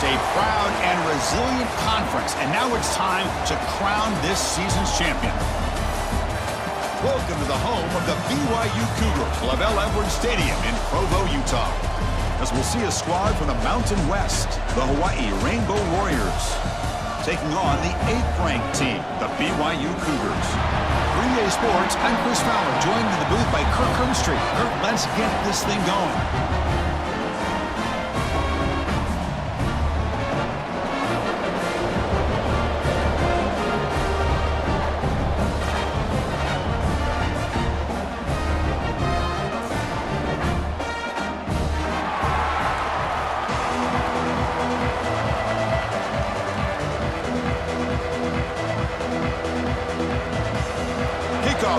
a proud and resilient conference, and now it's time to crown this season's champion. Welcome to the home of the BYU Cougars, Lavelle Edwards Stadium in Provo, Utah. As we'll see a squad from the Mountain West, the Hawai'i Rainbow Warriors, taking on the 8th-ranked team, the BYU Cougars. 3A Sports, I'm Chris Fowler, joined in the booth by Kirk Hermstreet. Kirk, let's get this thing going.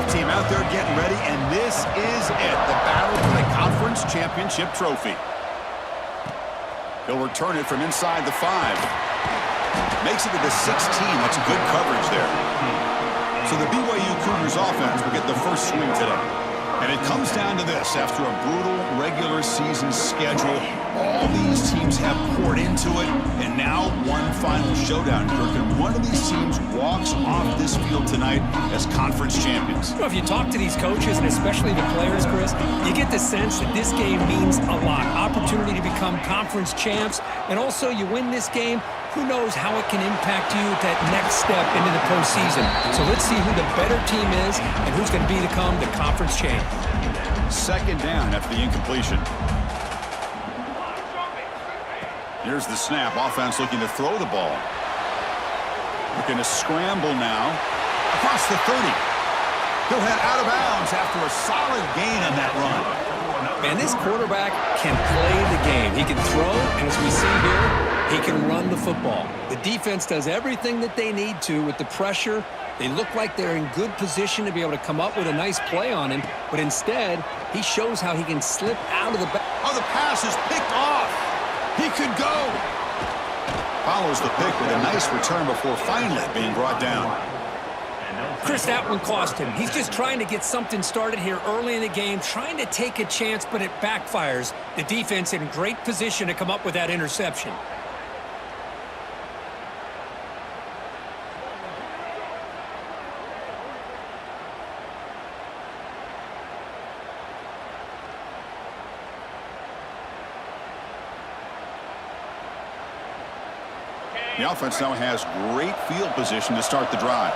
Team out there getting ready, and this is it, the battle for the conference championship trophy. He'll return it from inside the 5. Makes it to the 16. That's good coverage there. So the BYU Cougars offense will get the first swing today. And it comes down to this. After a brutal regular season schedule, all these teams have poured into it, and now one final showdown, Kirk. And one of these teams walks off this field tonight as conference champions. You know, if you talk to these coaches, and especially the players, Chris, you get the sense that this game means a lot. Opportunity to become conference champs, and also you win this game, who knows how it can impact you at that next step into the postseason. So let's see who the better team is and who's going to become the conference champ. Second down after the incompletion. Here's the snap. Offense looking to throw the ball. Looking to scramble now. Across the 30. He'll head out of bounds after a solid gain on that run. Man, this quarterback can play the game. He can throw, and as we see here, he can run the football. The defense does everything that they need to with the pressure. They look like they're in good position to be able to come up with a nice play on him, but instead, he shows how he can slip out of the back. Oh, the pass is picked off. He could go. Follows the pick with a nice return before finally being brought down. Chris, that one cost him. He's just trying to get something started here early in the game, trying to take a chance, but it backfires. The defense in great position to come up with that interception. The offense now has great field position to start the drive.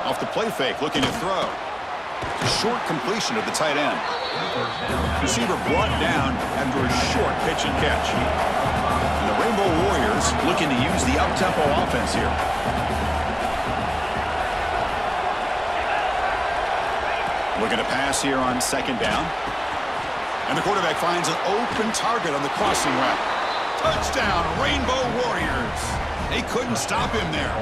Off the play fake, looking to throw. Short completion of the tight end. Receiver brought down after a short pitch and catch. And the Rainbow Warriors looking to use the up-tempo offense here. Looking to pass here on second down. And the quarterback finds an open target on the crossing route. Touchdown, Rainbow Warriors. They couldn't stop him there.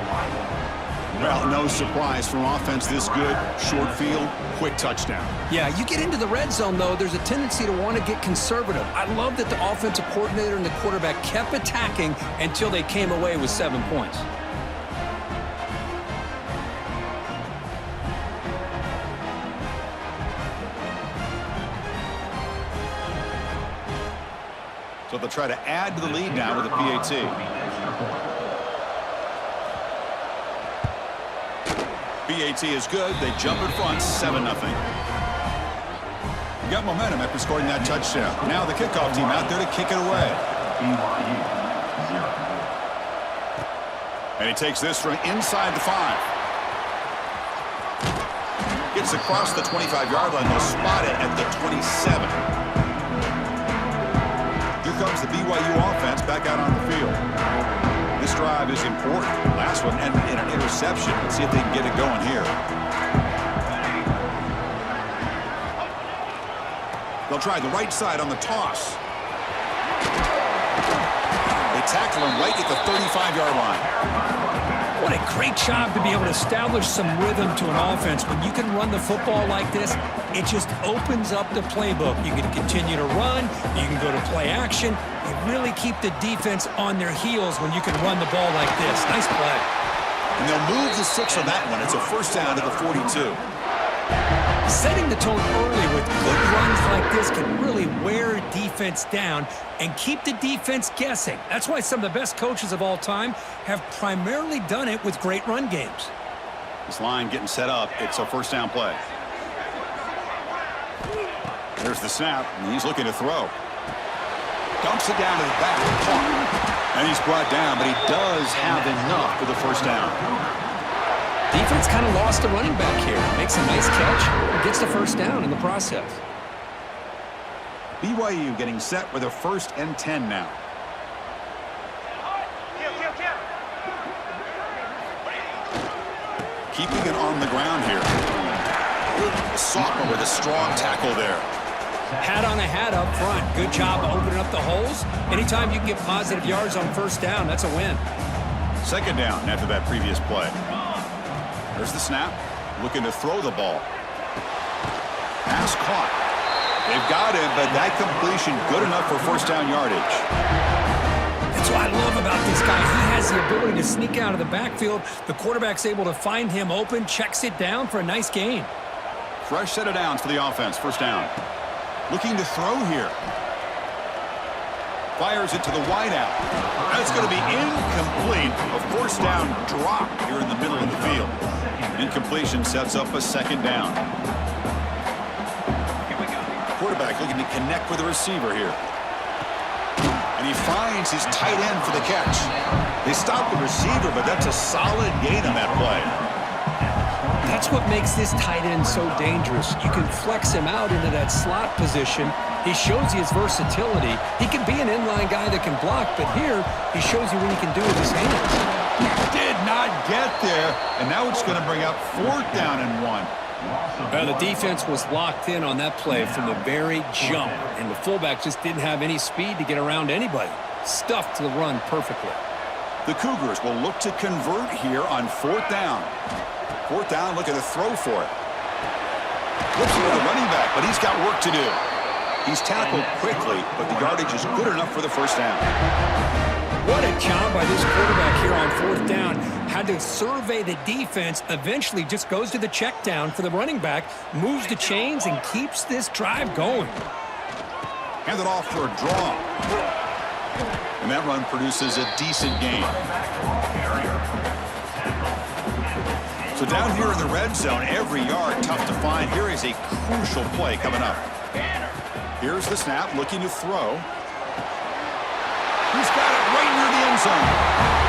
Well, no surprise from offense this good. Short field, quick touchdown. Yeah, you get into the red zone, though, there's a tendency to want to get conservative. I love that the offensive coordinator and the quarterback kept attacking until they came away with 7 points. So they'll try to add to the lead now with a PAT. PAT is good. They jump in front, 7-0. Got momentum after scoring that touchdown. Now the kickoff team out there to kick it away. And he takes this from inside the 5. Gets across the 25-yard line. They'll spot it at the 27. Comes the BYU offense back out on the field. This drive is important. Last one ended in an interception. Let's see if they can get it going here. They'll try the right side on the toss. They tackle him right at the 35-yard line. What a great job to be able to establish some rhythm to an offense. When you can run the football like this, it just opens up the playbook. You can continue to run. You can go to play action. You really keep the defense on their heels when you can run the ball like this. Nice play. And they'll move the 6 on that one. It's a first down to the 42. Setting the tone early with good runs like this can really wear defense down and keep the defense guessing. That's why some of the best coaches of all time have primarily done it with great run games. This line getting set up. It's a first down play. There's the snap, and he's looking to throw. Dumps it down to the back. Caught. And he's brought down, but he does have enough for the first down. Defense kind of lost a running back here. Makes a nice catch and gets the first down in the process. BYU getting set with a 1st and 10 now. Keeping it on the ground here. The sophomore with a strong tackle there. Hat on a hat up front. Good job opening up the holes. Anytime you can get positive yards on first down, that's a win. 2nd down after that previous play. There's the snap. Looking to throw the ball. Pass caught. They've got him, but that completion good enough for first down yardage. That's what I love about this guy. He has the ability to sneak out of the backfield. The quarterback's able to find him open, checks it down for a nice gain. Fresh set of downs for the offense. First down. Looking to throw here. Fires it to the wideout. That's going to be incomplete. A first down drop here in the middle of the field. Incompletion sets up a 2nd down. Quarterback looking to connect with the receiver here. And he finds his tight end for the catch. They stop the receiver, but that's a solid gain on that play. That's what makes this tight end so dangerous. You can flex him out into that slot position. He shows you his versatility. He can be an inline guy that can block, but here he shows you what he can do with his hands. Did not get there, and now it's going to bring up 4th down and 1. The defense was locked in on that play from the very jump, and the fullback just didn't have any speed to get around anybody. Stuffed the run perfectly. The Cougars will look to convert here on 4th down. 4th down, looking to throw for it. Looks for the running back, but he's got work to do. He's tackled quickly, but the yardage is good enough for the first down. What a job by this quarterback here on 4th down. Had to survey the defense, eventually just goes to the check down for the running back, moves the chains, and keeps this drive going. Hand it off for a draw. And that run produces a decent gain. So down here in the red zone, every yard tough to find. Here is a crucial play coming up. Here's the snap, looking to throw. He's got it right near the end zone.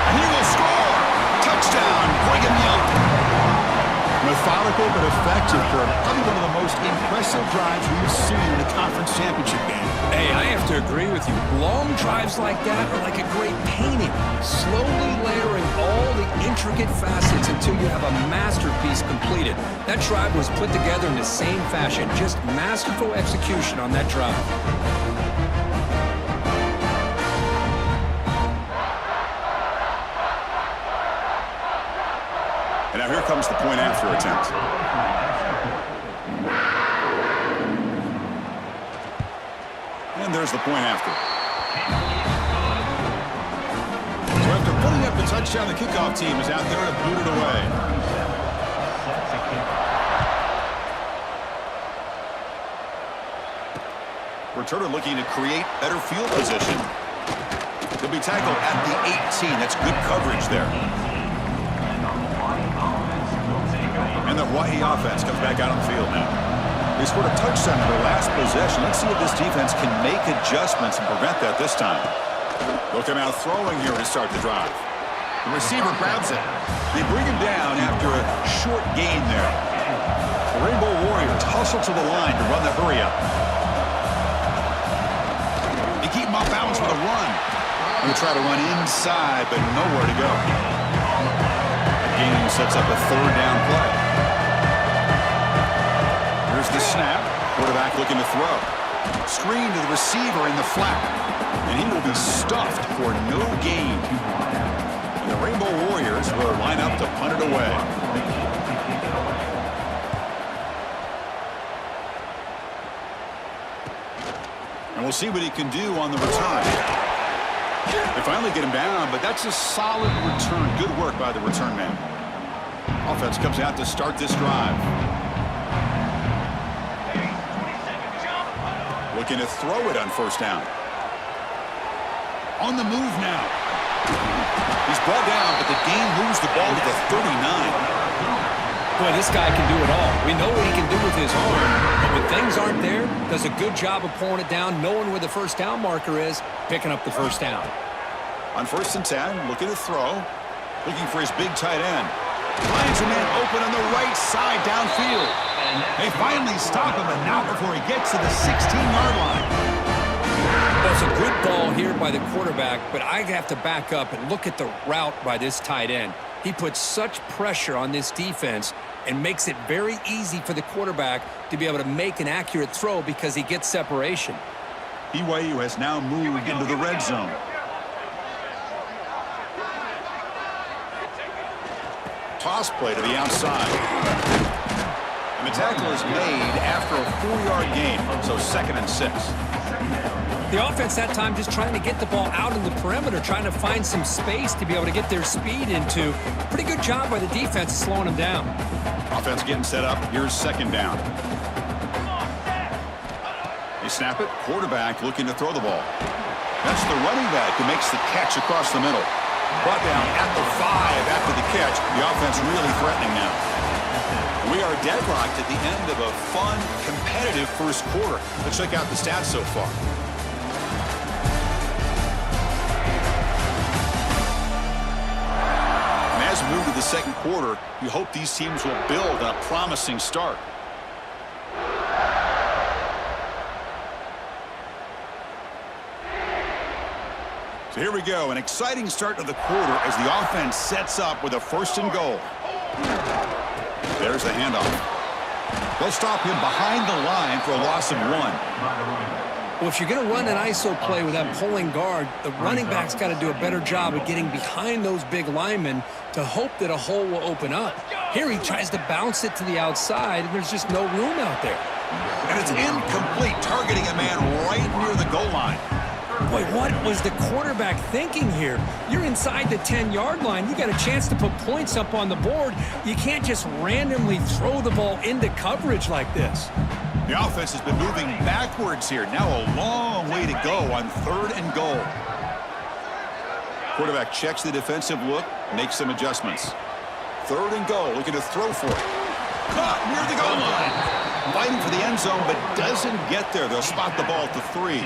And he will score. Touchdown, Brigham Young. Methodical but effective for probably one of the most impressive drives we've seen in a conference championship game. Hey, I have to agree with you. Long drives like that are like a great painting. Slowly layering all the intricate facets until you have a masterpiece completed. That drive was put together in the same fashion. Just masterful execution on that drive. And now here comes the point after attempt. And there's the point after. So after putting up the touchdown, the kickoff team is out there to boot it away. Returner looking to create better field position. He'll be tackled at the 18. That's good coverage there. And the Hawai'i offense comes back out on the field now. They scored a touchdown in their last possession. Let's see if this defense can make adjustments and prevent that this time. They'll come out throwing here to start the drive. The receiver grabs it. They bring him down after a short gain there. The Rainbow Warriors hustle to the line to run the hurry up. They keep him off balance with a run. They try to run inside, but nowhere to go. That gain sets up a 3rd down play. Here's the snap. Quarterback looking to throw. Screen to the receiver in the flat. And he will be stuffed for no gain. And the Rainbow Warriors will line up to punt it away. And we'll see what he can do on the return. They finally get him down, but that's a solid return. Good work by the return man. Offense comes out to start this drive. Looking to throw it on first down. On the move now. He's brought down, but the game moves the ball to the 39. Boy, this guy can do it all. We know what he can do with his arm, but when things aren't there, does a good job of pulling it down, knowing where the first down marker is, picking up the first down. On 1st and 10, looking to throw. Looking for his big tight end. Finds a man open on the right side downfield. They finally stop him, and not before he gets to the 16-yard line. Well, it's a good ball here by the quarterback, but I have to back up and look at the route by this tight end. He puts such pressure on this defense and makes it very easy for the quarterback to be able to make an accurate throw because he gets separation. BYU has now moved into the red zone. Toss play to the outside. And the tackle is made after a 4-yard gain, so 2nd and 6. The offense that time just trying to get the ball out in the perimeter, trying to find some space to be able to get their speed into. Pretty good job by the defense slowing them down. Offense getting set up. Here's 2nd down. They snap it. Quarterback looking to throw the ball. That's the running back who makes the catch across the middle. Brought down at the 5 after the catch. The offense really threatening now. We are deadlocked at the end of a fun, competitive first quarter. Let's check out the stats so far. And as we move to the 2nd quarter, you hope these teams will build on a promising start. So here we go, an exciting start to the quarter as the offense sets up with a 1st and goal. There's the handoff. They'll stop him behind the line for a loss of 1. Well, if you're going to run an ISO play with that pulling guard, the running back's got to do a better job of getting behind those big linemen to hope that a hole will open up. Here he tries to bounce it to the outside, and there's just no room out there. And it's incomplete, targeting a man right near the goal line. Boy, what was the quarterback thinking here? You're inside the 10-yard line. You got a chance to put points up on the board. You can't just randomly throw the ball into coverage like this. The offense has been moving backwards here. Now a long way to go on 3rd and goal. Quarterback checks the defensive look, makes some adjustments. 3rd and goal, looking to throw for it. Caught near the goal line. Fighting for the end zone, but doesn't get there. They'll spot the ball at the 3.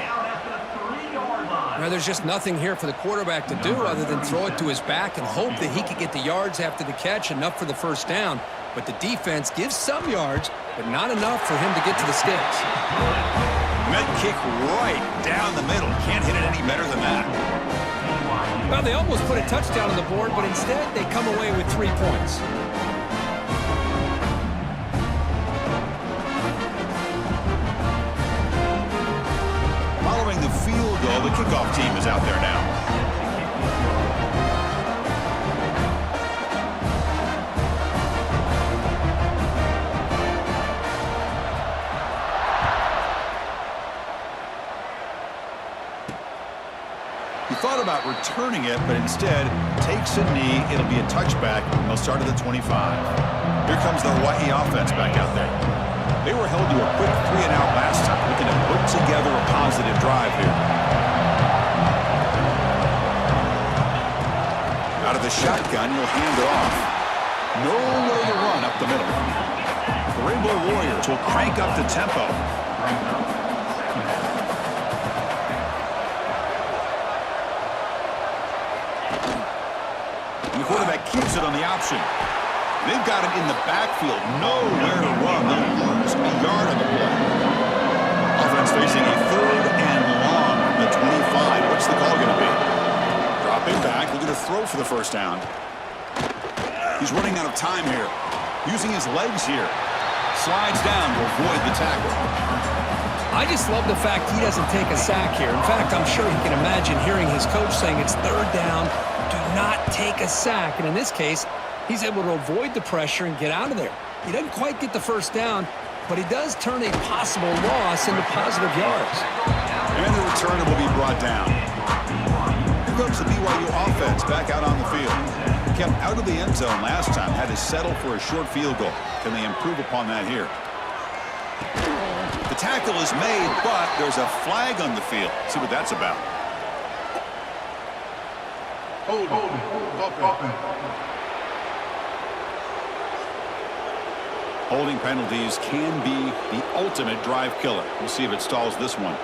Now, there's just nothing here for the quarterback to do other than throw it to his back and hope that he could get the yards after the catch, enough for the first down. But the defense gives some yards, but not enough for him to get to the sticks. Med kick right down the middle. Can't hit it any better than that. Well, they almost put a touchdown on the board, but instead they come away with 3 points. Following the field goal, the kickoff team is out there now. He thought about returning it, but instead takes a knee. It'll be a touchback, and they'll start at the 25. Here comes the Hawai'i offense back out there. They were held to a quick 3-and-out last time, looking to put together a positive drive here. Out of the shotgun, he'll hand it off. Nowhere to run up the middle. The Rainbow Warriors will crank up the tempo. The quarterback keeps it on the option. They've got him in the backfield. Nowhere to run. They'll lose a yard on the play. Offense facing a 3rd and long from the 25. What's the call going to be? Dropping back, looking to throw for the first down. He's running out of time here. Using his legs here. Slides down to avoid the tackle. I just love the fact he doesn't take a sack here. In fact, I'm sure he can imagine hearing his coach saying it's 3rd down. Do not take a sack. And in this case, he's able to avoid the pressure and get out of there. He doesn't quite get the first down, but he does turn a possible loss into positive yards. And the returner will be brought down. Here comes the BYU offense back out on the field. Kept out of the end zone last time, had to settle for a short field goal. Can they improve upon that here? The tackle is made, but there's a flag on the field. See what that's about. Holding penalties can be the ultimate drive killer. We'll see if it stalls this one.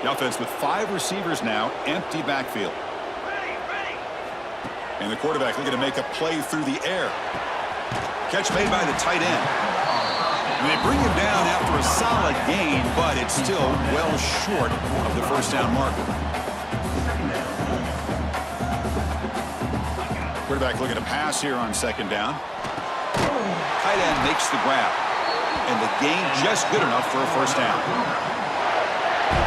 The offense with 5 receivers now, empty backfield. And the quarterback looking to make a play through the air. Catch made by the tight end. And they bring him down after a solid gain, but it's still well short of the first down marker. Quarterback looking to pass here on second down. Tight end makes the grab. And the gain just good enough for a first down.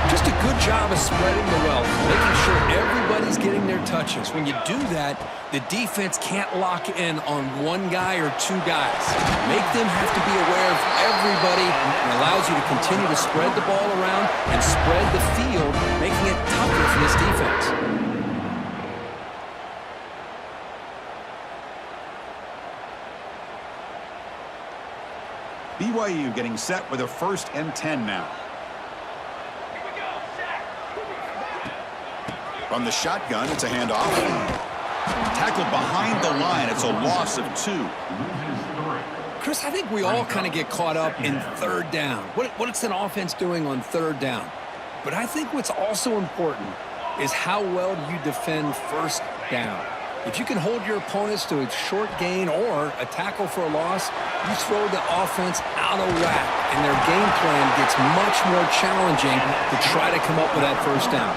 Just a good job of spreading the wealth, making sure everybody's getting their touches. When you do that, the defense can't lock in on one guy or 2 guys. Make them have to be aware of everybody, and allows you to continue to spread the ball around and spread the field, making it tougher for this defense. BYU getting set with a 1st and 10 now. From the shotgun, it's a handoff. Tackled behind the line. It's a loss of 2. Chris, I think we all kind of get caught up in 3rd down. What's an offense doing on 3rd down? But I think what's also important is how well do you defend 1st down. If you can hold your opponents to a short gain or a tackle for a loss, you throw the offense out of whack, and their game plan gets much more challenging to try to come up with that 1st down.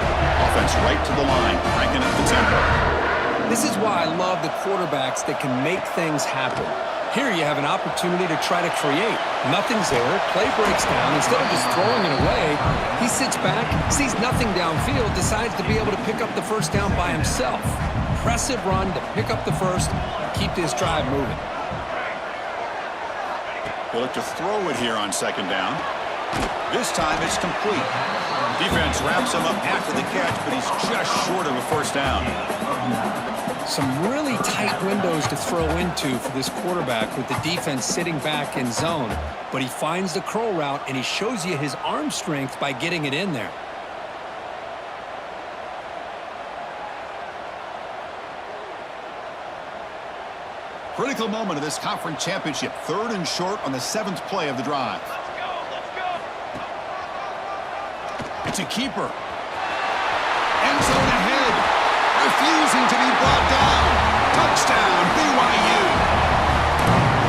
Offense right to the line, cranking up the tempo. This is why I love the quarterbacks that can make things happen. Here you have an opportunity to try to create. Nothing's there. Play breaks down. Instead of just throwing it away, he sits back, sees nothing downfield, decides to be able to pick up the 1st down by himself. Impressive run to pick up the 1st, keep this drive moving. They'll look to throw it here on 2nd down. This time it's complete. Defense wraps him up after the catch, but he's just short of a 1st down. Some really tight windows to throw into for this quarterback with the defense sitting back in zone. But he finds the curl route, and he shows you his arm strength by getting it in there. Critical moment of this conference championship. 3rd and short on the 7th play of the drive. It's a keeper. End zone ahead. Refusing to be brought down. Touchdown, BYU.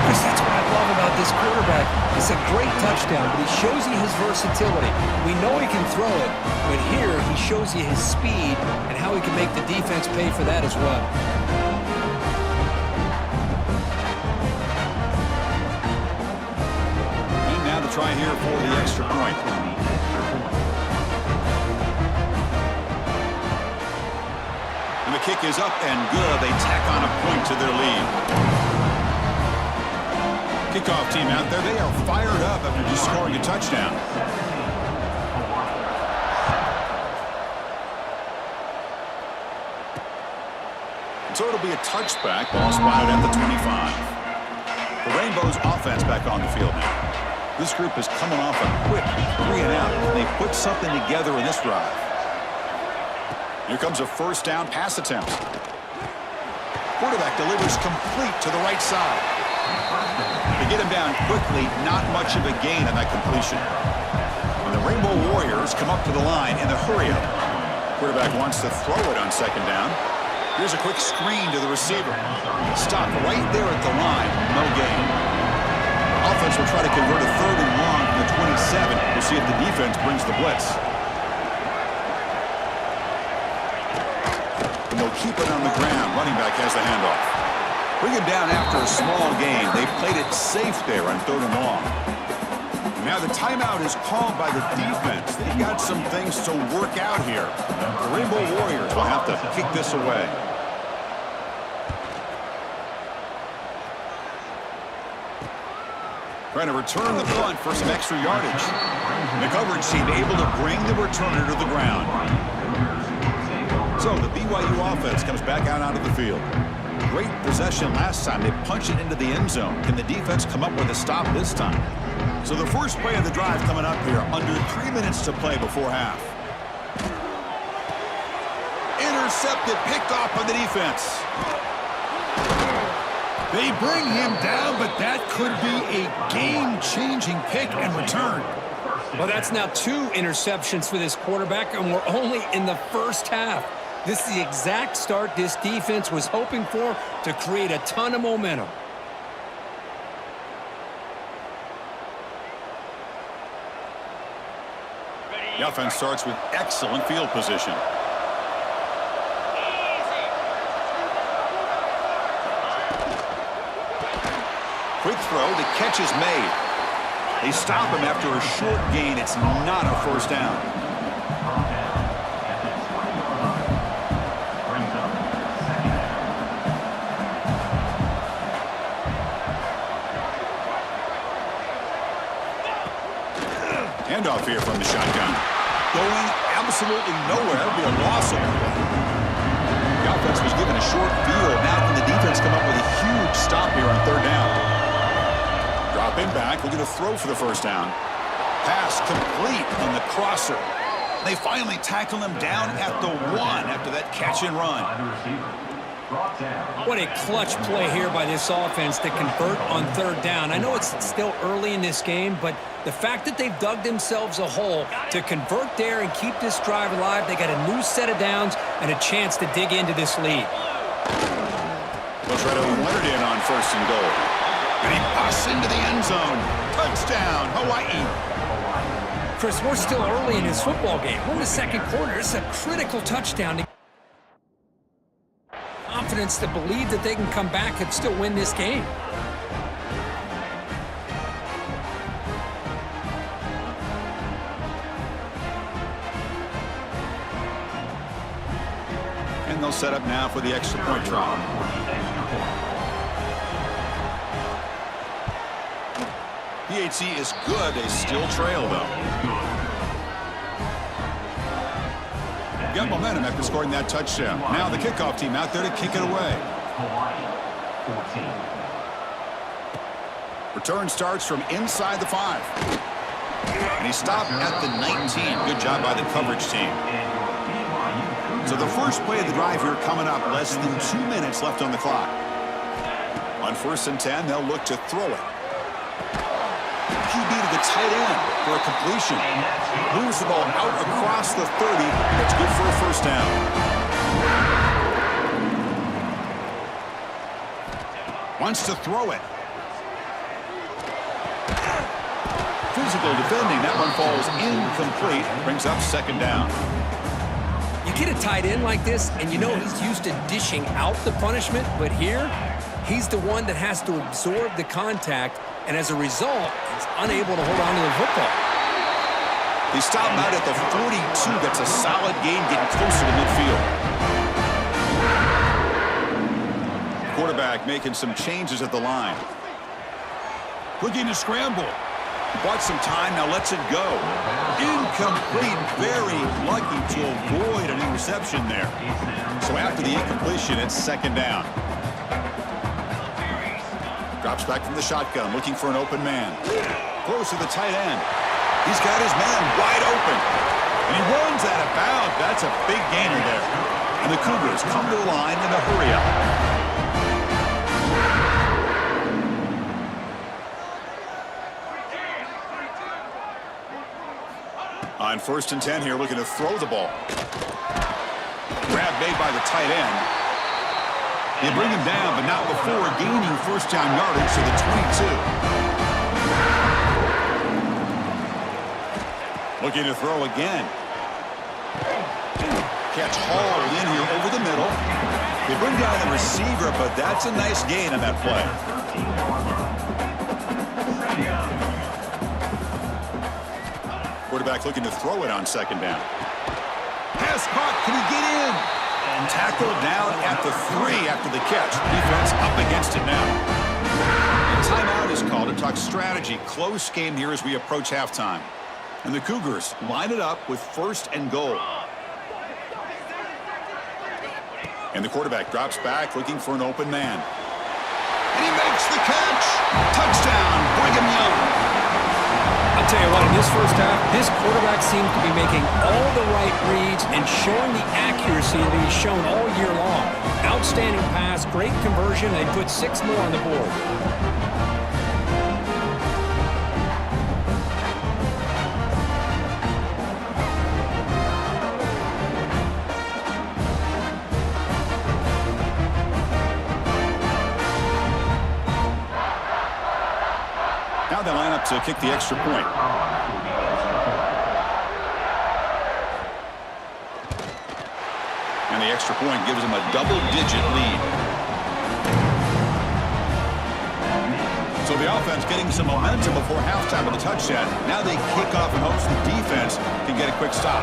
Chris, that's what I love about this quarterback. It's a great touchdown, but he shows you his versatility. We know he can throw it, but here he shows you his speed and how he can make the defense pay for that as well. And now the try here for the extra point. And the kick is up and good. They tack on a point to their lead. Kickoff team out there, they are fired up after just scoring a touchdown. So it'll be a touchback, ball spotted at the 25. The Rainbows offense back on the field now. This group is coming off a quick 3 and out. They put something together in this drive. Here comes a 1st down pass attempt. Quarterback delivers complete to the right side. They get him down quickly, not much of a gain on that completion. And the Rainbow Warriors come up to the line in a hurry-up. Quarterback wants to throw it on 2nd down. Here's a quick screen to the receiver. Stop right there at the line, no gain. Offense will try to convert a 3rd and long from the 27. We'll see if the defense brings the blitz. And they'll keep it on the ground. Running back has the handoff. Bring him down after a small gain. They played it safe there on 3rd and long. Now the timeout is called by the defense. They've got some things to work out here. The Rainbow Warriors will have to kick this away. Trying to return the punt for some extra yardage. The coverage team able to bring the returner to the ground. So the BYU offense comes back out onto the field. Great possession last time. They punch it into the end zone. Can the defense come up with a stop this time? So the first play of the drive coming up here, under 3 minutes to play before half. Intercepted, picked off by the defense. They bring him down, but that could be a game-changing pick and return. Well, that's now 2 interceptions for this quarterback, and we're only in the first half. This is the exact start this defense was hoping for to create a ton of momentum. The offense starts with excellent field position. Quick throw, the catch is made. They stop him after a short gain. It's not a first down. Handoff here from the shotgun. Going absolutely nowhere. It'll be a loss of the play. The offense was given a short field. Now can the defense come up with a huge stop here on third down? Drop in back, looking to throw for the first down. Pass complete on the crosser. They finally tackle him down at the 1 after that catch and run. What a clutch play here by this offense to convert on third down. I know it's still early in this game, but the fact that they've dug themselves a hole to convert there and keep this drive alive, they got a new set of downs and a chance to dig into this lead. They'll try to let it in on first and goal. And he busts into the end zone. Touchdown, Hawai'i. Chris, we're still early in this football game. We're in the second quarter. It's a critical touchdown to confidence to believe that they can come back and still win this game. And they'll set up now for the extra point try. BHC is good. They still trail, though. Got momentum after scoring that touchdown. Now the kickoff team out there to kick it away. Return starts from inside the 5. And he stopped at the 19. Good job by the coverage team. So the first play of the drive here coming up. Less than 2 minutes left on the clock. On first and 10, they'll look to throw it. QB to the tight end for a completion. Moves the ball out across the 30. That's good for a first down. Wants to throw it. Physical defending. That one falls incomplete. Brings up second down. You get a tight end like this, and you know he's used to dishing out the punishment, but here, he's the one that has to absorb the contact, and as a result, he's unable to hold on to the football. They stop him out at the 42. That's a solid gain, getting closer to midfield. Quarterback making some changes at the line. Looking to scramble. Bought some time, now lets it go. Incomplete, very lucky to avoid an interception there. So after the incompletion, it's second down. Drops back from the shotgun, looking for an open man. Close to the tight end. He's got his man wide open. And he runs out of bounds. That's a big gainer there. And the Cougars come to the line in a hurry-up. On first and 10 here, looking to throw the ball. Grab made by the tight end. They bring him down, but not before gaining first down yardage to the 22. Looking to throw again. Catch hauled in here over the middle. They bring down the receiver, but that's a nice gain on that play. Quarterback looking to throw it on second down. Pass caught. Can he get in? And tackled down at the 3 after the catch. Defense up against it now. And timeout is called to talk strategy. Close game here as we approach halftime. And the Cougars line it up with first and goal. And the quarterback drops back looking for an open man. And he makes the catch. Touchdown, Brigham Young. tell you what, in this first half, this quarterback seems to be making all the right reads and showing the accuracy that he's shown all year long. Outstanding pass, great conversion, and they put 6 more on the board. Now they line up to kick the extra point. And the extra point gives them a double-digit lead. So the offense getting some momentum before halftime with a touchdown. Now they kick off in hopes the defense can get a quick stop.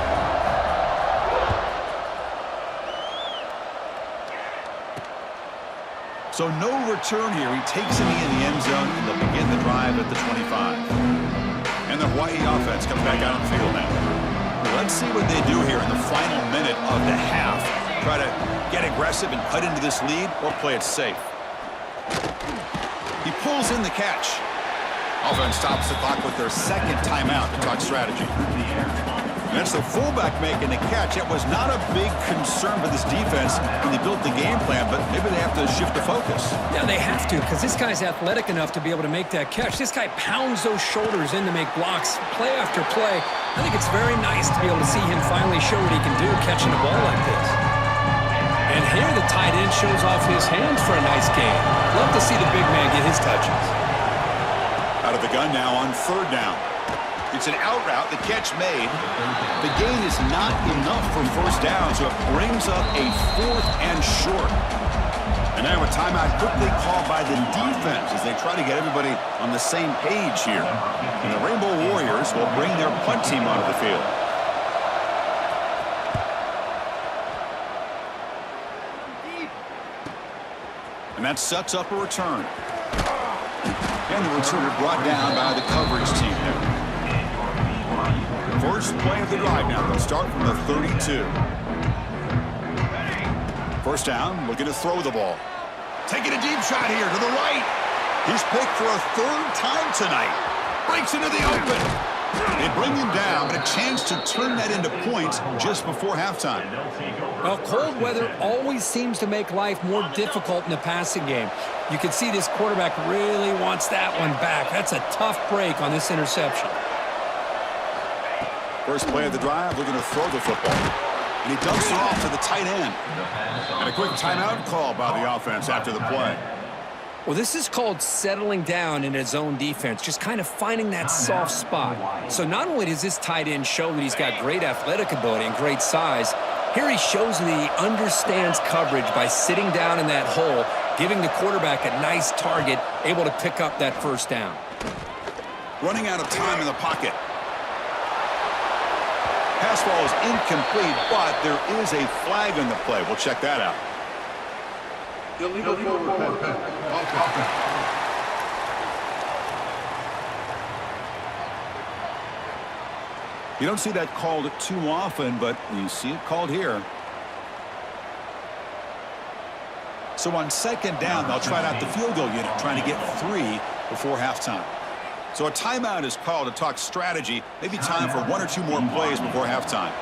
So no return here. He takes a knee in the end zone, and they'll begin the drive at the 25. And the Hawai'i offense comes back out on the field now. Let's see what they do here in the final minute of the half. Try to get aggressive and cut into this lead, or play it safe. He pulls in the catch. Offense stops the clock with their second timeout to talk strategy. And that's the fullback making the catch. It was not a big concern for this defense when they built the game plan, but maybe they have to shift the focus. Yeah, they have to, because this guy's athletic enough to be able to make that catch. This guy pounds those shoulders in to make blocks play after play. I think it's very nice to be able to see him finally show what he can do catching a ball like this. And here the tight end shows off his hands for a nice gain. Love to see the big man get his touches. Out of the gun now on 3rd down. It's an out route, the catch made. The gain is not enough for 1st down, so it brings up a 4th and short. And now a timeout quickly called by the defense as they try to get everybody on the same page here. And the Rainbow Warriors will bring their punt team onto the field. And that sets up a return. And the returner brought down by the coverage team there. First play of the drive now. They'll start from the 32. 1st down, looking to throw the ball. Taking a deep shot here to the right. He's picked for a 3rd time tonight. Breaks into the open. They bring him down, but a chance to turn that into points just before halftime. Well, cold weather always seems to make life more difficult in the passing game. You can see this quarterback really wants that one back. That's a tough break on this interception. First play of the drive, looking to throw the football. And he dumps it off to the tight end. And a quick timeout call by the offense after the play. Well, this is called settling down in his own defense, just kind of finding that soft spot. So not only does this tight end show that he's got great athletic ability and great size, here he shows that he understands coverage by sitting down in that hole, giving the quarterback a nice target, able to pick up that 1st down. Running out of time in the pocket. Pass ball is incomplete, but there is a flag on the play. We'll check that out. Illegal forward pass. You don't see that called too often, but you see it called here. So on 2nd down, they'll try out the field goal unit, trying to get 3 before halftime. So a timeout is called to talk strategy, maybe time for 1 or 2 more plays before halftime.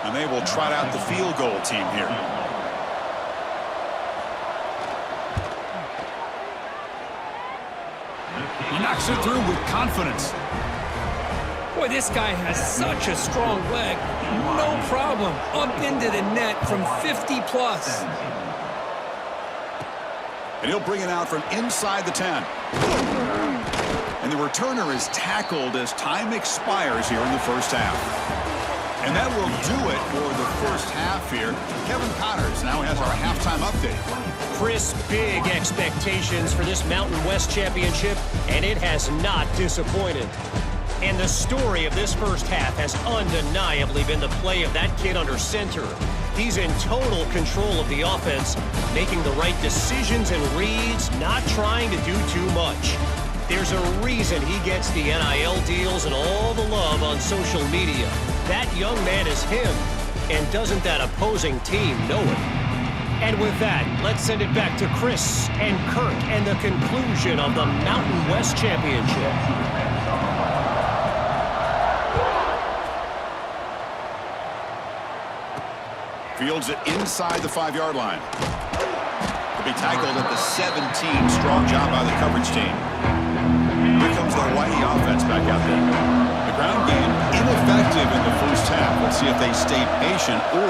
And they will trot out the field goal team here. He knocks it through with confidence. Boy, this guy has such a strong leg. No problem. Up into the net from 50 plus. And he'll bring it out from inside the 10. And the returner is tackled as time expires here in the 1st half. And that will do it for the 1st half here. Kevin Connors now has our halftime update. Chris, big expectations for this Mountain West Championship, and it has not disappointed. And the story of this 1st half has undeniably been the play of that kid under center. He's in total control of the offense, making the right decisions and reads, not trying to do too much. There's a reason he gets the NIL deals and all the love on social media. That young man is him, and doesn't that opposing team know it? And with that, let's send it back to Chris and Kirk and the conclusion of the Mountain West Championship. Fields it inside the 5-yard line. He'll be tackled at the 17. Strong job by the coverage team. Here comes the Hawai'i offense back out there. The ground game ineffective in the first half. Let's see if they stay patient or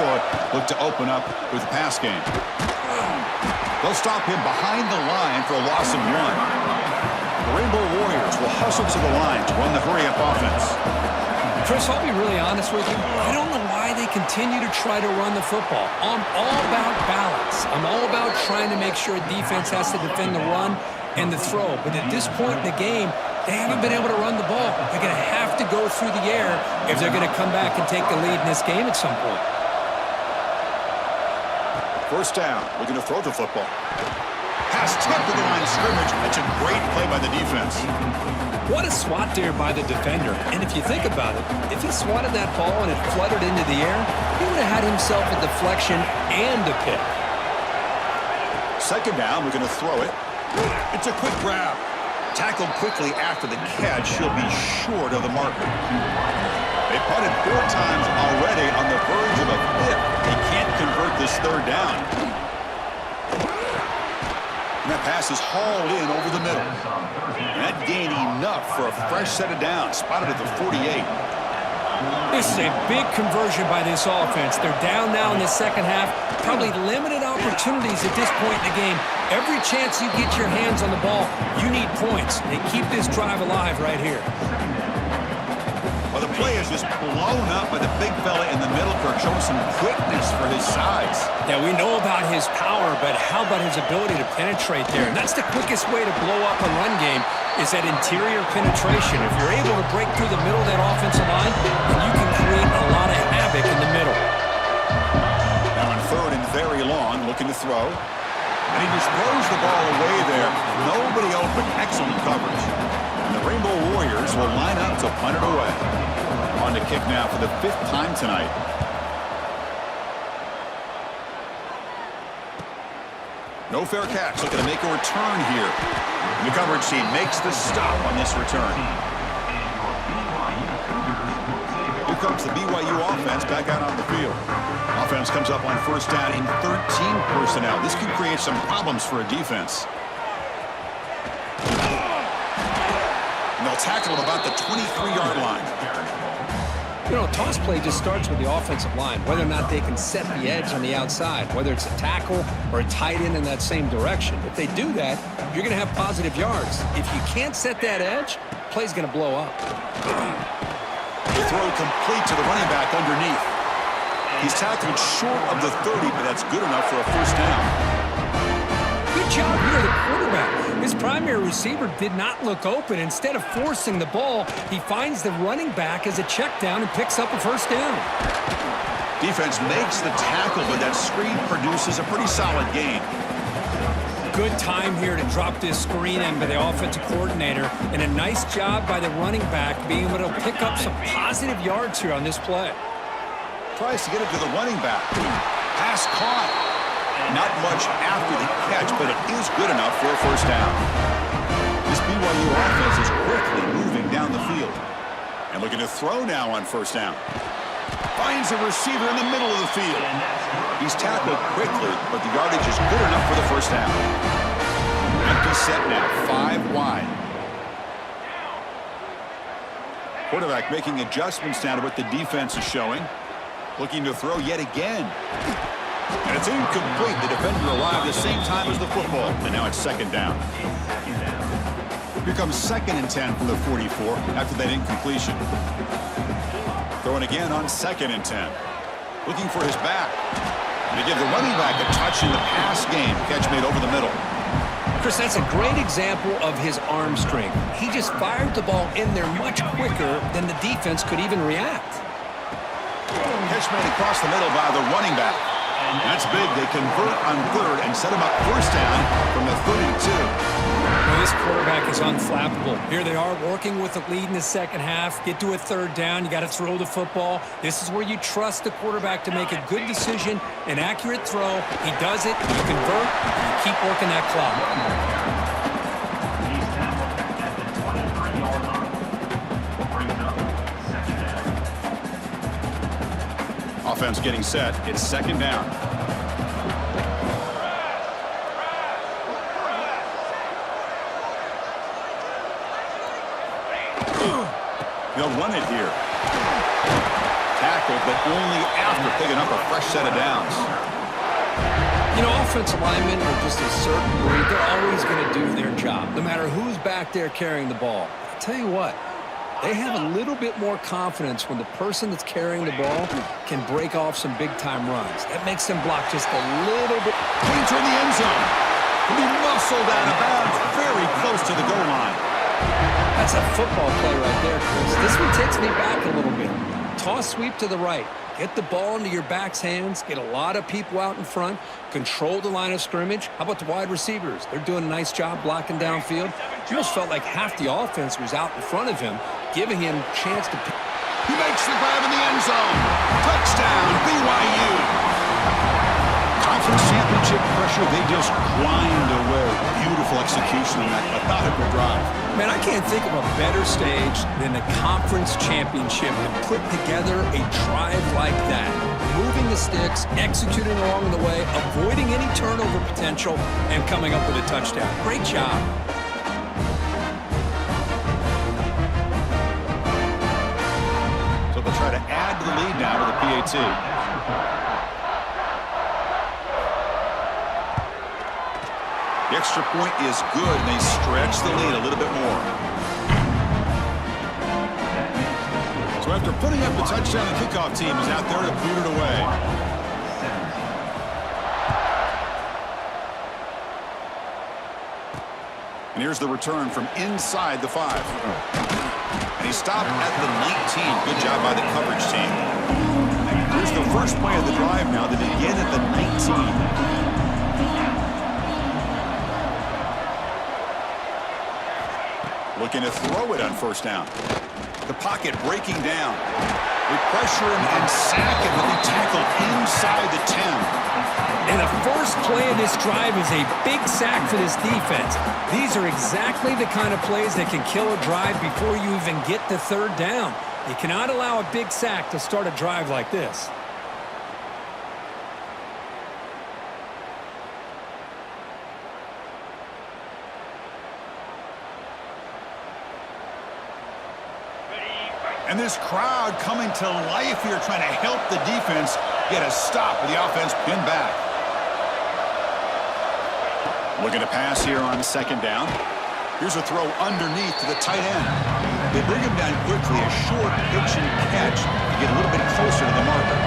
look to open up with the pass game. They'll stop him behind the line for a loss of 1. The Rainbow Warriors will hustle to the line to run the hurry-up offense. Chris, I'll be really honest with you. I don't know why they continue to try to run the football. I'm all about balance. I'm all about trying to make sure defense has to defend the run and the throw. But at this point in the game, they haven't been able to run the ball. They're going to have to go through the air if they're going to come back and take the lead in this game at some point. First down, looking to throw the football. Pass tipped to the line of scrimmage. That's a great play by the defense. What a swat there by the defender. And if you think about it, if he swatted that ball and it fluttered into the air, he would have had himself a deflection and a pick. Second down, we're going to throw it. It's a quick grab. Tackled quickly after the catch. He'll be short of the marker. They punted 4 times already on the verge of a 5th. They can't convert this third down. And that pass is hauled in over the middle. And that gained enough for a fresh set of downs. Spotted at the 48. This is a big conversion by this offense. They're down now in the second half. Probably limited opportunities at this point in the game. Every chance you get your hands on the ball, you need points. They keep this drive alive right here. Well, the play is just blown up by the big fella in the middle. Kirk showing some quickness for his size. Yeah, we know about his power, but how about his ability to penetrate there? And that's the quickest way to blow up a run game is that interior penetration. If you're able to break through the middle of that offensive line, then you can create a lot of havoc in the middle. Now on third and very long, looking to throw. And he just throws the ball away there. Nobody open. Excellent coverage. And the Rainbow Warriors will line up to punt it away. On to kick now for the 5th time tonight. No fair catch. Looking to make a return here. And the coverage team makes the stop on this return. Here comes the BYU offense back out on the field. Offense comes up on first down in 13 personnel. This could create some problems for a defense. And they'll tackle him about the 23-yard line. You know, toss play just starts with the offensive line, whether or not they can set the edge on the outside, whether it's a tackle or a tight end in that same direction. If they do that, you're going to have positive yards. If you can't set that edge, play's going to blow up. The throw complete to the running back underneath. He's tackled short of the 30, but that's good enough for a first down. Good job here, the quarterback. His primary receiver did not look open. Instead of forcing the ball, he finds the running back as a check down and picks up a first down. Defense makes the tackle, but that screen produces a pretty solid gain. Good time here to drop this screen in by the offensive coordinator, and a nice job by the running back being able to pick up some positive yards here on this play. Tries to get it to the running back. Pass caught. Not much after the catch, but it is good enough for a first down. This BYU offense is quickly moving down the field. And looking to throw now on first down. Finds a receiver in the middle of the field. He's tackled quickly, but the yardage is good enough for the first down. Empty set now, 5 wide. Quarterback making adjustments now to what the defense is showing. Looking to throw yet again. And it's incomplete. The defender alive at the same time as the football. And now it's second down. Here comes 2nd and 10 from the 44 after that incompletion. Throwing again on 2nd and 10. Looking for his back. And to give the running back a touch in the pass game. Catch made over the middle. Chris, that's a great example of his arm strength. He just fired the ball in there much quicker than the defense could even react. Catch made across the middle by the running back. That's big. They convert on third and set him up first down from the 32. Well, this quarterback is unflappable. Here they are working with the lead in the second half. Get to a third down. You got to throw the football. This is where you trust the quarterback to make a good decision, an accurate throw. He does it. You convert. And you keep working that clock. Offense getting set. It's second down. They'll run it here. Tackled, but only after picking up a fresh set of downs. You know, offensive linemen are just a certain breed. They're always going to do their job, no matter who's back there carrying the ball. I'll tell you what, they have a little bit more confidence when the person that's carrying the ball can break off some big-time runs. That makes them block just a little bit. Painter in the end zone. He'll be muscled out of bounds very close to the goal line. That's a football play right there, Chris. This one takes me back a little bit. Toss sweep to the right. Get the ball into your back's hands. Get a lot of people out in front. Control the line of scrimmage. How about the wide receivers? They're doing a nice job blocking downfield. You almost felt like half the offense was out in front of him, giving him a chance to pick. He makes the grab in the end zone. Touchdown, BYU. Conference championship pressure, they just grind away. Beautiful execution on that methodical drive. Man, I can't think of a better stage than the conference championship to put together a drive like that. Moving the sticks, executing along the way, avoiding any turnover potential, and coming up with a touchdown. Great job. So they'll try to add to the lead now to the PAT. The extra point is good, and they stretch the lead a little bit more. So after putting up the touchdown, the kickoff team is out there to boot it away. And here's the return from inside the 5. And he stopped at the 19. Good job by the coverage team. Here's the first play of the drive now. They begin at the 19. Looking to throw it on first down. The pocket breaking down. We pressure him and sack him, but they tackled inside the 10. And the first play of this drive is a big sack for this defense. These are exactly the kind of plays that can kill a drive before you even get to third down. You cannot allow a big sack to start a drive like this. And this crowd coming to life here, trying to help the defense get a stop with the offense pinned back. Looking to pass here on second down. Here's a throw underneath to the tight end. They bring him down quickly, a short pitch and catch to get a little bit closer to the marker.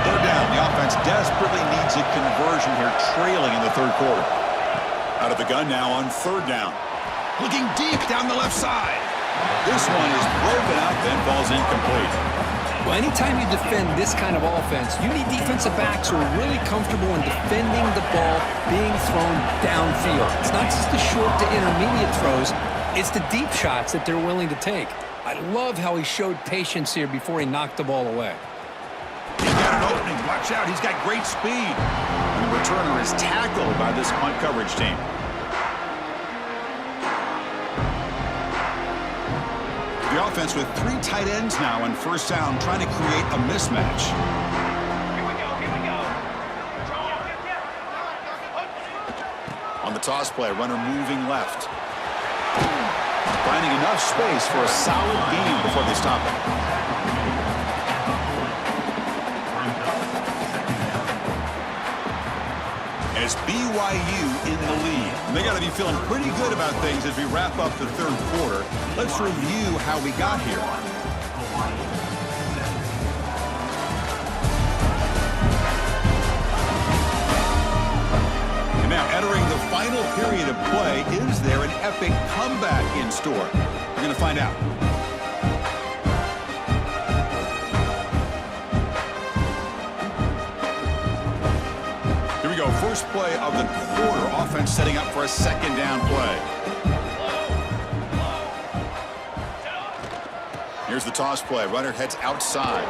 Third down. The offense desperately needs a conversion here, trailing in the third quarter. Out of the gun now on third down. Looking deep down the left side. This one is broken up and falls incomplete. Well, anytime you defend this kind of offense, you need defensive backs who are really comfortable in defending the ball being thrown downfield. It's not just the short to intermediate throws, it's the deep shots that they're willing to take. I love how he showed patience here before he knocked the ball away. He's got an opening. Watch out. He's got great speed. And the returner is tackled by this punt coverage team. The offense with 3 tight ends now on first down, trying to create a mismatch. Here we go. On the toss play, runner moving left. Finding enough space for a solid gain before they stop it. And it's BYU in the lead. And they got to be feeling pretty good about things as we wrap up the third quarter. Let's review how we got here. And now entering the final period of play, is there an epic comeback in store? We're going to find out. First play of the quarter. Offense setting up for a second down play. Here's the toss play. Runner heads outside.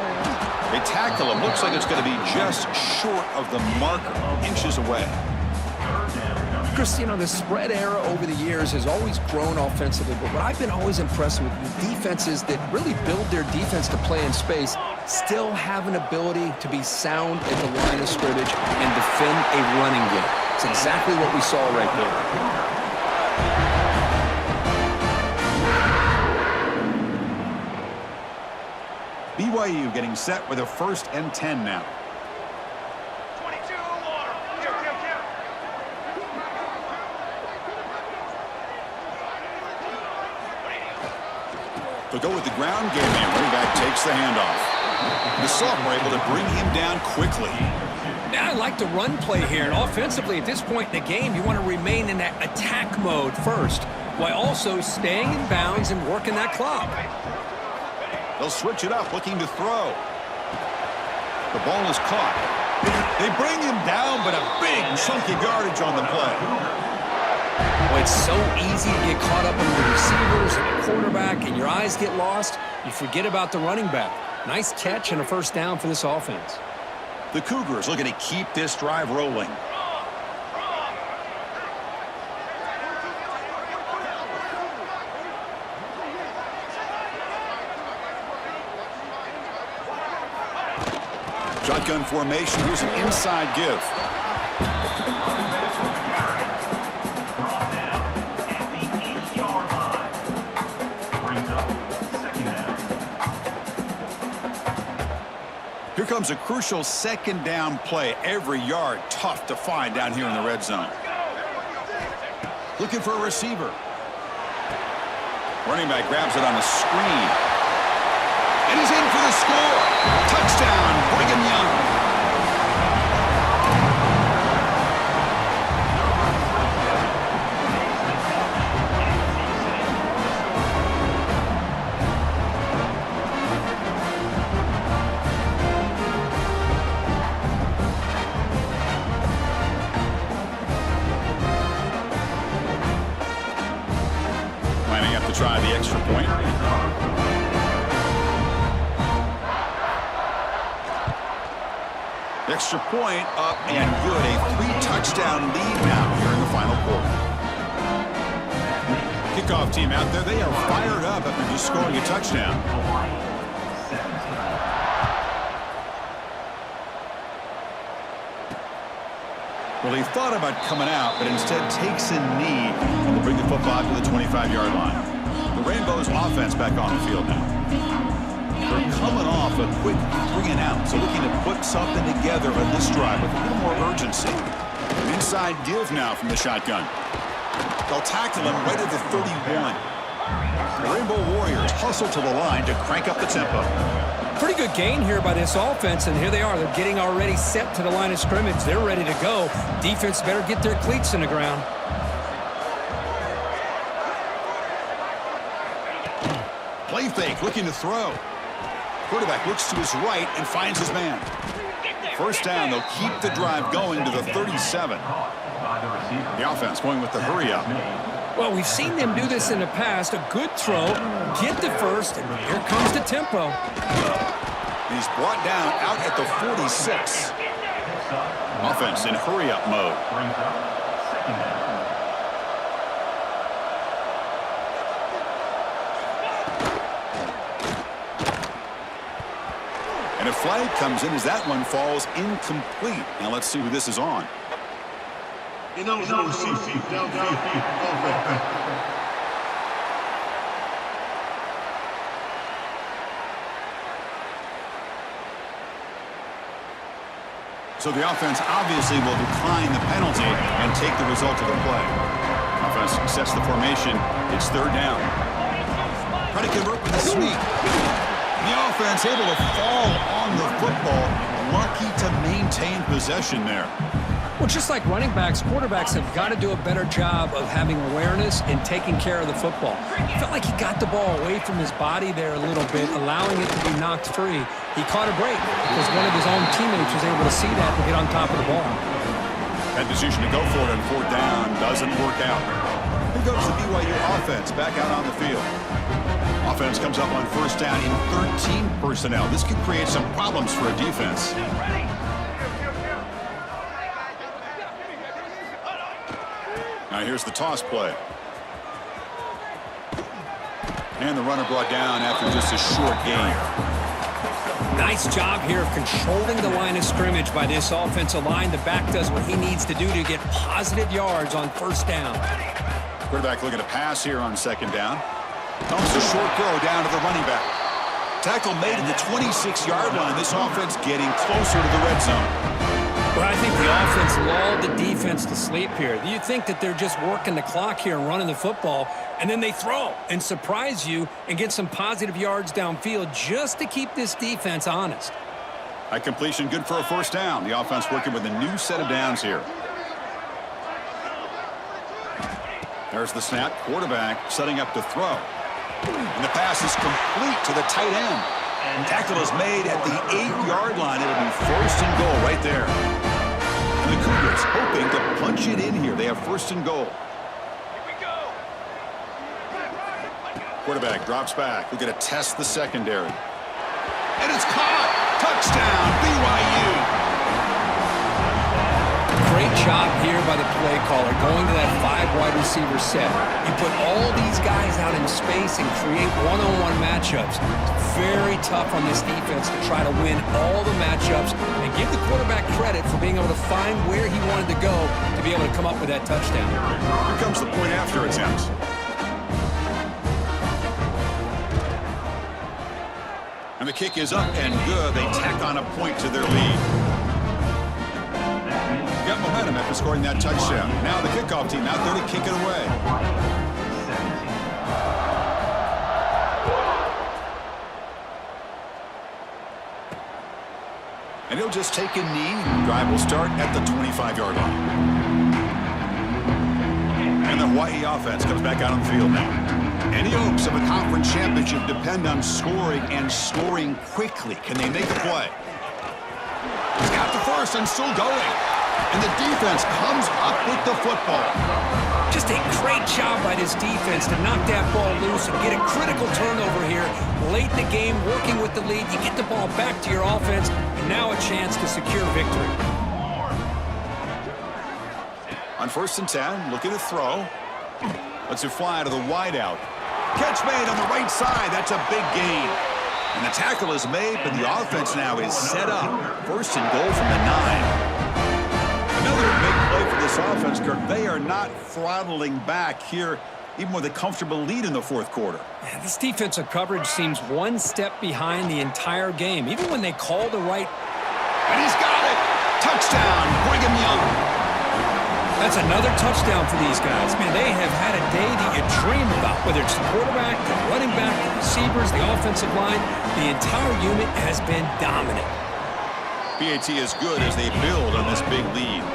They tackle him. Looks like it's going to be just short of the marker, inches away. Chris, you know, the spread era over the years has always grown offensively, but what I've been always impressed with defenses that really build their defense to play in space still have an ability to be sound at the line of scrimmage and defend a running game. It's exactly what we saw right there. BYU getting set with a 1st and 10 now. They'll go with the ground game, and running back takes the handoff. The sophomore able to bring him down quickly. Now I like the run play here, and offensively at this point in the game, you want to remain in that attack mode first, while also staying in bounds and working that clock. They'll switch it up, looking to throw. The ball is caught. They bring him down, but a big chunky yardage on the play. Well, it's so easy to get caught up in the receivers and the quarterback, and your eyes get lost. You forget about the running back. Nice catch and a 1st down for this offense. The Cougars looking to keep this drive rolling. Shotgun formation. Here's an inside give. Here comes a crucial 2nd down play. Every yard tough to find down here in the red zone. Looking for a receiver. Running back grabs it on the screen. And he's in for the score. Touchdown, Brigham Young. Try the extra point. Extra point up and good. A 3-touchdown lead now here in the final quarter. Kickoff team out there. They are fired up after just scoring a touchdown. Well, he thought about coming out, but instead takes a knee and will bring the football to the 25-yard line. The Rainbows offense back on the field now. They're coming off a quick 3-and-out, so looking to put something together on this drive with a little more urgency. An inside give now from the shotgun. They'll tackle him right at the 31. The Rainbow Warriors hustle to the line to crank up the tempo. Pretty good gain here by this offense, and here they are. They're getting already set to the line of scrimmage. They're ready to go. Defense better get their cleats in the ground. Play fake, looking to throw. Quarterback looks to his right and finds his man. 1st down, they'll keep the drive going to the 37. The offense going with the hurry up. Well, we've seen them do this in the past. A good throw, get the 1st, and here comes the tempo. He's brought down out at the 46. Offense in hurry-up mode. And a flag comes in as that one falls incomplete. Now let's see who this is on. Ineligible receiver, downfield, So the offense obviously will decline the penalty and take the result of the play. Offense sets the formation. It's 3rd down. Try to convert with a sneak. The offense able to fall on the football. Lucky to maintain possession there. Well, just like running backs, quarterbacks have got to do a better job of having awareness and taking care of the football. It felt like he got the ball away from his body there a little bit, allowing it to be knocked free. He caught a break because one of his own teammates was able to see that and get on top of the ball. That decision to go for it on 4th down doesn't work out. Here goes the BYU offense back out on the field. Offense comes up on 1st down in 13 personnel. This could create some problems for a defense. Now here's the toss play. And the runner brought down after just a short gain. Nice job here of controlling the line of scrimmage by this offensive line. The back does what he needs to do to get positive yards on first down. Quarterback looking to pass here on second down. Comes a short throw down to the running back. Tackle made at the 26-yard line. This offense getting closer to the red zone. Well, I think the offense lulled the defense to sleep here. You think that they're just working the clock here and running the football, and then they throw and surprise you and get some positive yards downfield just to keep this defense honest. That completion good for a first down. The offense working with a new set of downs here. There's the snap. Quarterback setting up to throw. And the pass is complete to the tight end. And tackle is made at the 8-yard line. It'll be first and goal right there. And the Cougars hoping to punch it in here. They have first and goal. Here we go. Quarterback drops back. We're going to test the secondary. And it's caught. Touchdown, BYU. Great job here by the play caller going to that 5 wide receiver set. You put all these guys out in space and create one-on-one matchups. It's very tough on this defense to try to win all the matchups and give the quarterback credit for being able to find where he wanted to go to be able to come up with that touchdown. Here comes the point after attempt. And the kick is up and good. They tack on a point to their lead. Got momentum after scoring that touchdown. Now the kickoff team out there to kick it away. And he'll just take a knee. Drive will start at the 25-yard line. And the Hawai'i offense comes back out on the field now. Any hopes of a conference championship depend on scoring and scoring quickly. Can they make a play? He's got the first and still going. And the defense comes up with the football. Just a great job by this defense to knock that ball loose and get a critical turnover here late in the game, working with the lead. You get the ball back to your offense, and now a chance to secure victory. On first and 10, looking to throw. Lets it fly to the wideout. Catch made on the right side. That's a big gain. And the tackle is made, but the offense now is set up. First and goal from the 9. Another big play for this offense, Kirk. They are not throttling back here, even with a comfortable lead in the fourth quarter. Yeah, this defensive coverage seems one step behind the entire game, even when they call the right. And he's got it! Touchdown, Brigham Young. That's another touchdown for these guys. Man, they have had a day that you dream about, whether it's the quarterback, the running back, the receivers, the offensive line. The entire unit has been dominant. BAT is good as they build on this big lead.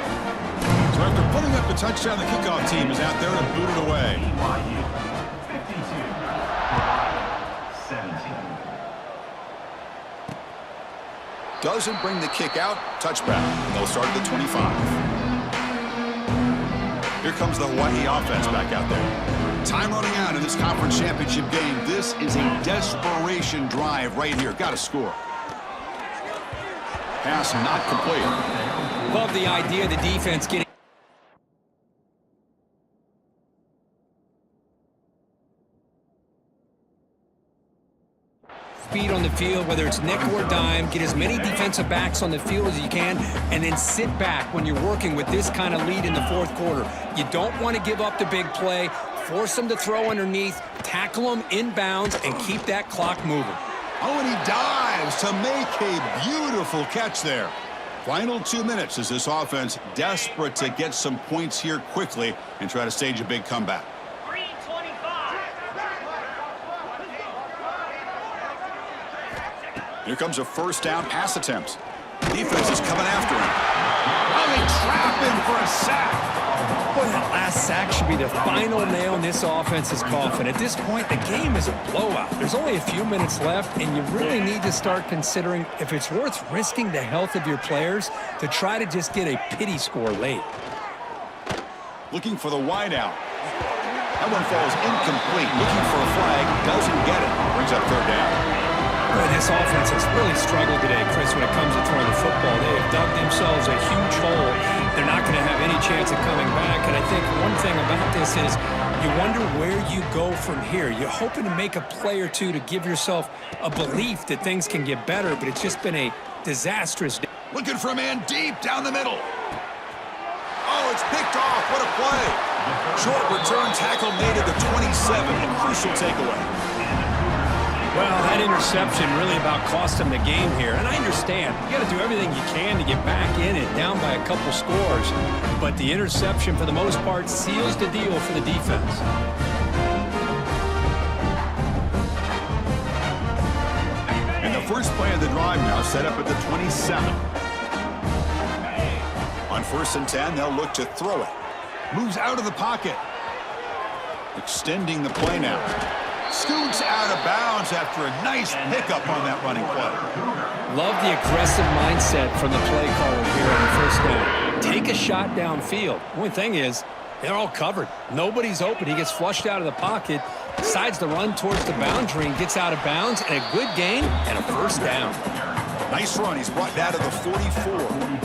So after putting up the touchdown, the kickoff team is out there to boot it away. BYU 52, 17. Doesn't bring the kick out. Touchback. They'll start at the 25. Here comes the Hawai'i offense back out there. Time running out in this conference championship game. This is a desperation drive right here. Got to score. Pass not complete. Love the idea of the defense getting speed on the field, whether it's nickel or dime. Get as many defensive backs on the field as you can, and then sit back when you're working with this kind of lead in the fourth quarter. You don't want to give up the big play. Force them to throw underneath, tackle them inbounds, and keep that clock moving. Oh, and he dives to make a beautiful catch there. Final 2 minutes as this offense desperate to get some points here quickly and try to stage a big comeback. 3:25. Here comes a first down pass attempt. Defense is coming after him. Oh, they trap him for a sack. Boy, that last sack should be the final nail in this offense's coffin. At this point, the game is a blowout. There's only a few minutes left, and you really need to start considering if it's worth risking the health of your players to try to just get a pity score late. Looking for the wideout. That one falls incomplete. Looking for a flag. Doesn't get it. Brings up third down. Boy, this offense has really struggled today, Chris, when it comes to throwing the football. They have dug themselves a huge hole. they're not going to have any chance of coming back. And I think one thing about this is you wonder where you go from here. You're hoping to make a play or two to give yourself a belief that things can get better, but it's just been a disastrous day. Looking for a man deep down the middle. Oh, it's picked off. What a play. Short return tackle made at the 27. A crucial takeaway. Well, that interception really about cost him the game here. And I understand. You got to do everything you can to get back in it, down by a couple scores. But the interception, for the most part, seals the deal for the defense. And the first play of the drive now set up at the 27. On 1st and 10, they'll look to throw it. Moves out of the pocket. Extending the play now. Scoots out of bounds after a nice pickup on that running play. Love the aggressive mindset from the play caller here on the 1st down. Take a shot downfield. Only thing is, they're all covered. Nobody's open. He gets flushed out of the pocket, decides to run towards the boundary and gets out of bounds, and a good gain and a 1st down. Nice run. He's brought down to the 44.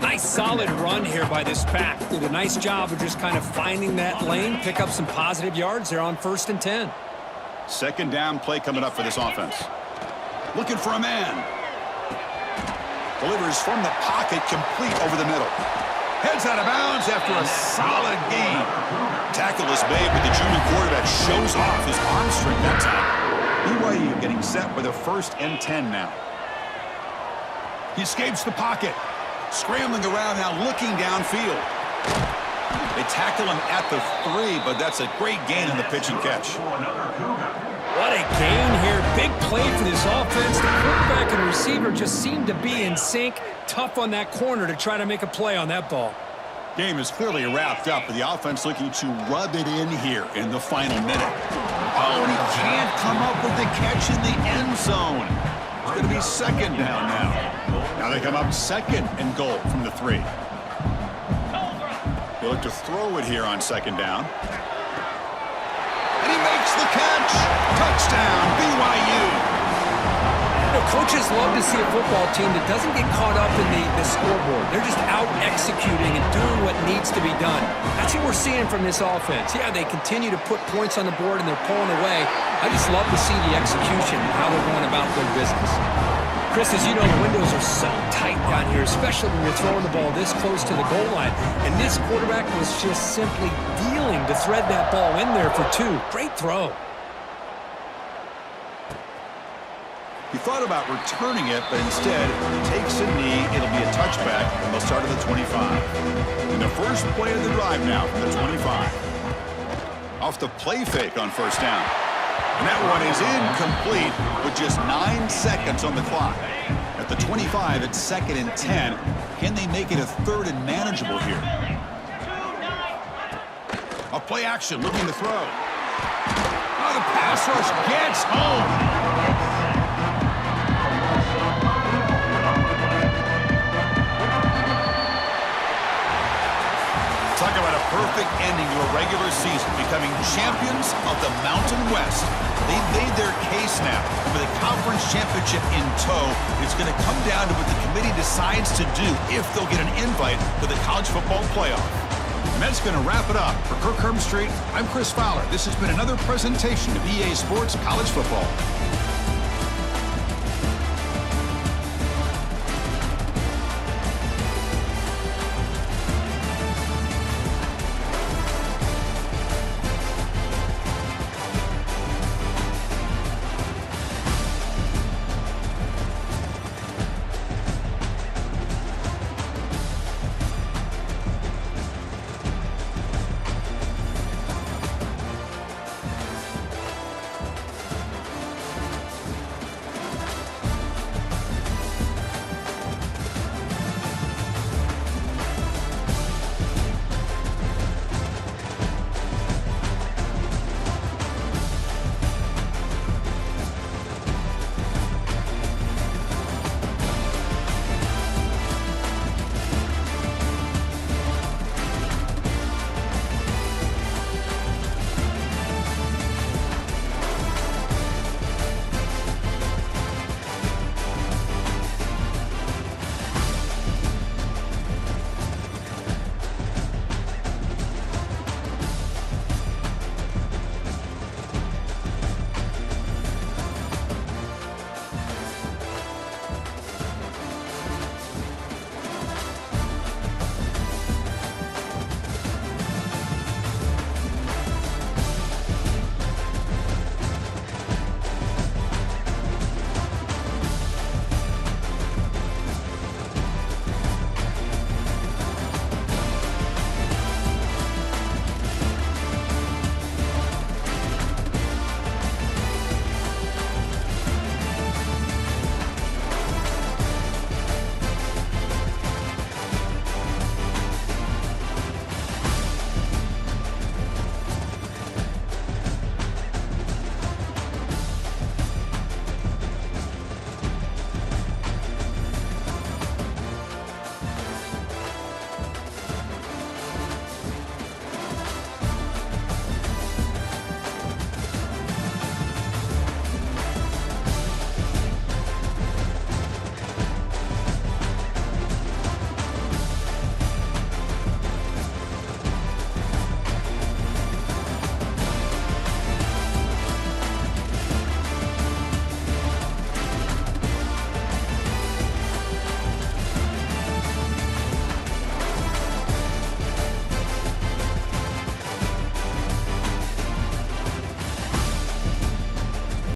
Nice solid run here by this pack. Did a nice job of just kind of finding that lane, pick up some positive yards there on 1st and 10. 2nd down play coming up for this offense. Looking for a man. Delivers from the pocket, complete over the middle. Heads out of bounds after a solid gain. Tackle is made, but the junior quarterback shows off his arm strength that time. BYU getting set with a 1st and 10 now. He escapes the pocket. Scrambling around now, looking downfield. They tackle him at the 3, but that's a great gain in the pitch and catch. What a gain here. Big play for this offense. The quarterback and receiver just seem to be in sync. Tough on that corner to try to make a play on that ball. Game is clearly wrapped up, with the offense looking to rub it in here in the final minute. Oh, and he can't come up with the catch in the end zone. It's going to be 2nd down now. Now they come up 2nd and goal from the 3. They look to throw it here on 2nd down. And he makes the catch. Touchdown, BYU. Coaches love to see a football team that doesn't get caught up in the scoreboard. They're just out executing and doing what needs to be done. That's what we're seeing from this offense. Yeah, they continue to put points on the board and they're pulling away. I just love to see the execution and how they're going about their business. Chris, as you know, the windows are so tight down here, especially when you're throwing the ball this close to the goal line. And this quarterback was just simply dealing to thread that ball in there for 2. Great throw. He thought about returning it, but instead takes a knee. It'll be a touchback, and they'll start at the 25. And the first play of the drive now from the 25. Off the play fake on 1st down. And that one is incomplete with just 9 seconds on the clock. At the 25, it's 2nd and 10. Can they make it a 3rd and manageable here? A play action, looking to throw. Oh, the pass rush gets home. Talk about a perfect ending to a regular season, becoming champions of the Mountain West. They've made their case now. With a conference championship in tow, it's going to come down to what the committee decides to do if they'll get an invite to the college football playoff. And that's going to wrap it up. For Kirk Herbstreit, I'm Chris Fowler. This has been another presentation of EA Sports College Football.